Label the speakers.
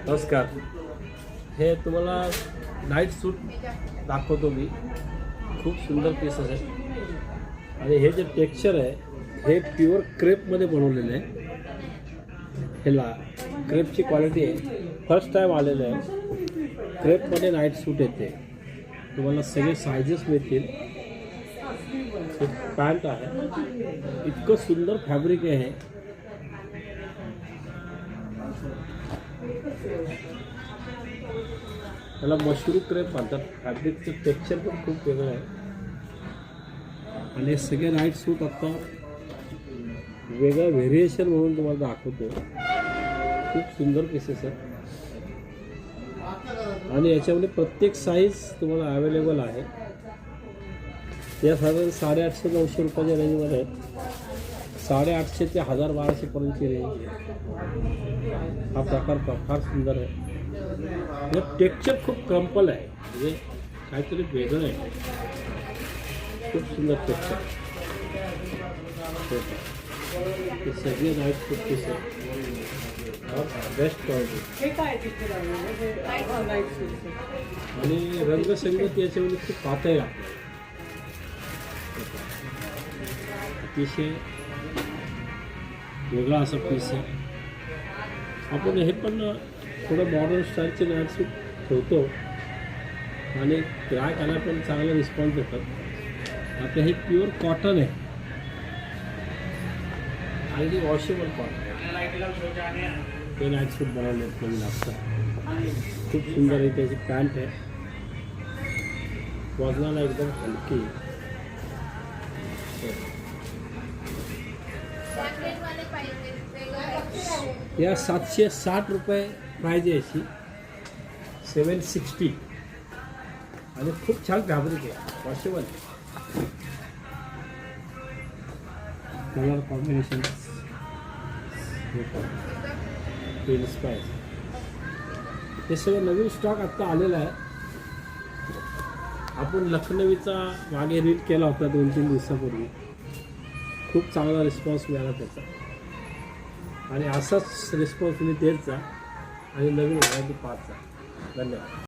Speaker 1: नमस्कार. हे तुम्हाला नाईट सूट दाखवतो मी. खूप सुंदर पीसेस आहे आणि हे जे टेक्स्चर आहे हे प्युअर क्रेपमध्ये बनवलेलं आहे. ह्याला क्रेपची क्वालिटी आहे. फर्स्ट टाईम आलेलं आहे. क्रेपमध्ये नाईट सूट येते. तुम्हाला सगळे सायझेस मिळतील. पॅन्ट आहे. इतकं सुंदर फॅब्रिक आहे हे. त्याला मशरूम क्रेप म्हणतात. फॅब्रिकचं टेक्स्चर पण खूप वेगळं आहे आणि हे सगळे नाईट सूट आता वेगळं व्हेरिएशन म्हणून तुम्हाला दाखवतो. खूप सुंदर पीसेस आहेत आणि याच्यामध्ये प्रत्येक साईज तुम्हाला अवेलेबल आहे. या साधारण 850-900 रुपयाच्या रेंजमध्ये आहेत. 850 ते 1000-1200 पर्यंतची रेंज. हा प्रकार फार सुंदर आहे. टेक्स्चर खूप क्रम्पल आहे, म्हणजे काहीतरी वेगळं आहे. खूप सुंदर टेक्स्चर. हे सगळे नाईट सूट पीस आहे. बेस्ट क्वालिटी आणि रंगसंगत याच्यामध्ये खूप पातळ आहे. अतिशय वेगळा असा पीस आहे. आपण हे पण थोडं मॉडर्न स्टाईलचे नाईट सूट ठेवतो आणि ग्राहकाला पण चांगला रिस्पॉन्स देतात. आता हे प्युअर कॉटन आहे आणि ते वॉशेबल कॉटन. ते नाईट सूट बनवले नवीन असतात. खूप सुंदर आहे. त्याची पॅन्ट आहे. वजनाला एकदम हलकी. या 760 रुपये प्राईज आहे याची. 760 आणि खूप छान फॅब्रिक आहे. Washable colour combination inspire. हे सगळं नवीन स्टॉक आत्ता आलेला आहे. आपण लखनवीचा मागे रील केला होता 2-3 दिवसापूर्वी. खूप चांगला रिस्पॉन्स मिळाला त्याचा आणि असाच रिस्पॉन्स तुम्ही देत जा आणि नवीन व्हरायटी पाहत जा. धन्यवाद.